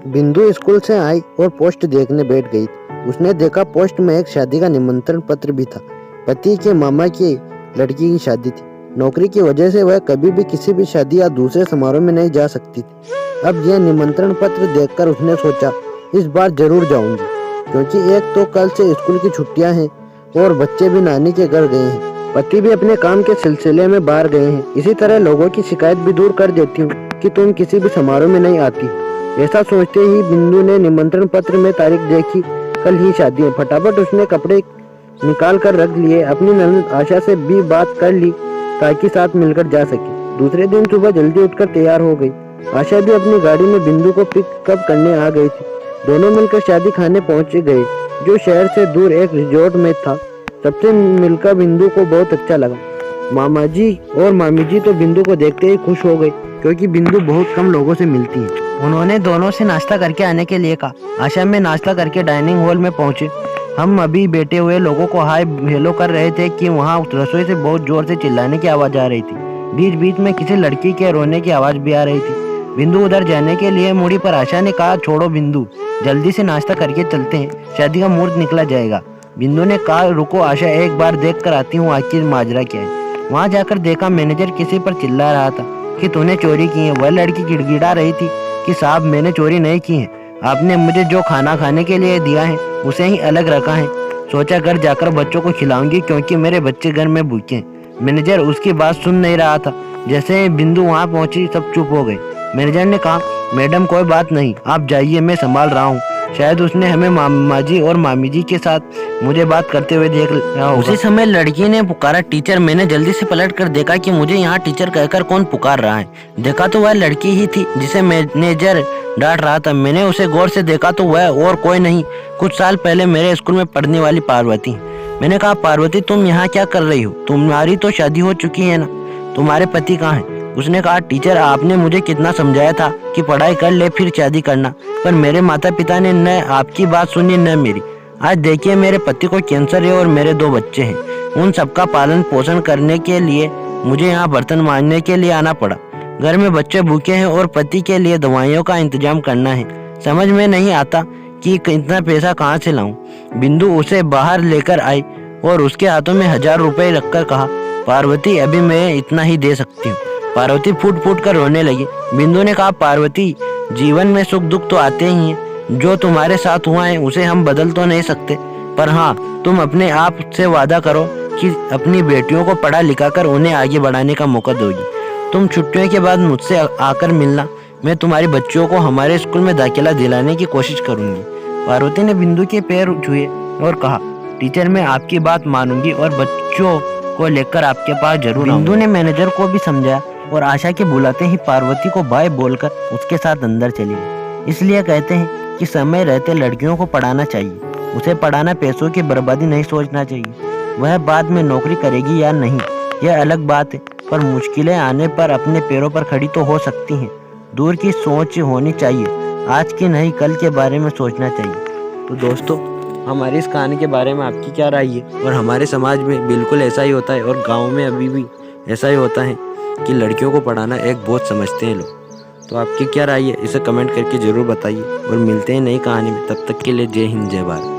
बिंदु स्कूल से आई और पोस्ट देखने बैठ गई। उसने देखा पोस्ट में एक शादी का निमंत्रण पत्र भी था। पति के मामा की लड़की की शादी थी। नौकरी की वजह से वह कभी भी किसी भी शादी या दूसरे समारोह में नहीं जा सकती थी। अब यह निमंत्रण पत्र देखकर उसने सोचा, इस बार जरूर जाऊंगी, क्योंकि एक तो कल से स्कूल की छुट्टियां हैं और बच्चे भी नानी के घर गए हैं। पति भी अपने काम के सिलसिले में बाहर गए हैं। इसी तरह लोगों की शिकायत भी दूर कर देती हूँ कि तुम किसी भी समारोह में नहीं आती। ऐसा सोचते ही बिंदु ने निमंत्रण पत्र में तारीख देखी, कल ही शादी है। फटाफट उसने कपड़े निकाल कर रख लिए। अपनी ननद आशा से भी बात कर ली ताकि साथ मिलकर जा सके। दूसरे दिन सुबह जल्दी उठकर तैयार हो गई। आशा भी अपनी गाड़ी में बिंदु को पिकअप करने आ गई थी। दोनों मिलकर शादी खाने पहुंच गए, जो शहर से दूर एक रिजॉर्ट में था। सबसे मिलकर बिंदु को बहुत अच्छा लगा। मामा जी और मामी जी तो बिंदु को देखते ही खुश हो गए, क्योंकि बिंदु बहुत कम लोगों से मिलती है। उन्होंने दोनों से नाश्ता करके आने के लिए कहा। आशा में नाश्ता करके डाइनिंग हॉल में पहुंचे। हम अभी बैठे हुए लोगों को हाय हेलो कर रहे थे कि वहां रसोई से बहुत जोर से चिल्लाने की आवाज आ रही थी। बीच बीच में किसी लड़की के रोने की आवाज भी आ रही थी। बिंदु उधर जाने के लिए मुड़ी, पर आशा ने कहा, छोड़ो बिंदु, जल्दी से नाश्ता करके चलते हैं, शादी का मुहूर्त निकला जाएगा। बिंदु ने कहा, रुको आशा, एक बार देख कर आती हूँ आखिर माजरा क्या है। वहाँ जाकर देखा मैनेजर किसी पर चिल्ला रहा था कि तूने चोरी की है। वह लड़की गिड़गिड़ा रही थी कि साहब मैंने चोरी नहीं की है, आपने मुझे जो खाना खाने के लिए दिया है उसे ही अलग रखा है। सोचा घर जाकर बच्चों को खिलाऊंगी, क्योंकि मेरे बच्चे घर में भूखे हैं। मैनेजर उसकी बात सुन नहीं रहा था। जैसे बिंदु वहाँ पहुंची सब चुप हो गए। मैनेजर ने कहा, मैडम कोई बात नहीं, आप जाइए, मैं संभाल रहा हूँ। शायद उसने हमें मामा जी और मामी जी के साथ मुझे बात करते हुए देख रहा होगा। उसी समय लड़की ने पुकारा, टीचर। मैंने जल्दी से पलट कर देखा कि मुझे यहाँ टीचर कहकर कौन पुकार रहा है। देखा तो वह लड़की ही थी जिसे मैनेजर डांट रहा था। मैंने उसे गौर से देखा तो वह और कोई नहीं, कुछ साल पहले मेरे स्कूल में पढ़ने वाली पार्वती। मैंने कहा, पार्वती तुम यहाँ क्या कर रही हो? तुम्हारी तो शादी हो चुकी है ना, तुम्हारे पति कहाँ है? उसने कहा, टीचर आपने मुझे कितना समझाया था कि पढ़ाई कर ले फिर शादी करना, पर मेरे माता पिता ने न आपकी बात सुनी न मेरी। आज देखिए मेरे पति को कैंसर है और मेरे 2 बच्चे हैं। उन सबका पालन पोषण करने के लिए मुझे यहाँ बर्तन मांजने के लिए आना पड़ा। घर में बच्चे भूखे हैं और पति के लिए दवाइयों का इंतजाम करना है। समझ में नहीं आता कि इतना पैसा कहाँ से लाऊं। बिंदु उसे बाहर लेकर आई और उसके हाथों में 1000 रुपए रखकर कहा, पार्वती अभी मैं इतना ही दे सकती हूँ। पार्वती फूट फूट कर रोने लगी। बिंदु ने कहा, पार्वती जीवन में सुख दुख तो आते ही हैं। जो तुम्हारे साथ हुआ है उसे हम बदल तो नहीं सकते, पर हाँ तुम अपने आप से वादा करो कि अपनी बेटियों को पढ़ा लिखा कर उन्हें आगे बढ़ाने का मौका दोगी। तुम छुट्टियों के बाद मुझसे आकर मिलना, मैं तुम्हारी बच्चियों को हमारे स्कूल में दाखिला दिलाने की कोशिश करूंगी। पार्वती ने बिंदु के पैर छुए और कहा, टीचर मैं आपकी बात मानूंगी और बच्चों को लेकर आपके पास जरूर। बिंदु ने मैनेजर को भी समझाया और आशा के बुलाते ही पार्वती को बाय बोलकर उसके साथ अंदर चली गई। इसलिए कहते हैं कि समय रहते लड़कियों को पढ़ाना चाहिए। उसे पढ़ाना पैसों की बर्बादी नहीं सोचना चाहिए। वह बाद में नौकरी करेगी या नहीं यह अलग बात है, पर मुश्किलें आने पर अपने पैरों पर खड़ी तो हो सकती हैं। दूर की सोच होनी चाहिए, आज की नहीं कल के बारे में सोचना चाहिए। तो दोस्तों, हमारी इस कहानी के बारे में आपकी क्या राय है? और हमारे समाज में बिल्कुल ऐसा ही होता है और गाँव में अभी भी ऐसा ही होता है कि लड़कियों को पढ़ाना एक बोझ समझते हैं लोग। तो आपकी क्या राय है, इसे कमेंट करके ज़रूर बताइए और मिलते हैं नई कहानी में। तब तक के लिए जय हिंद जय भारत।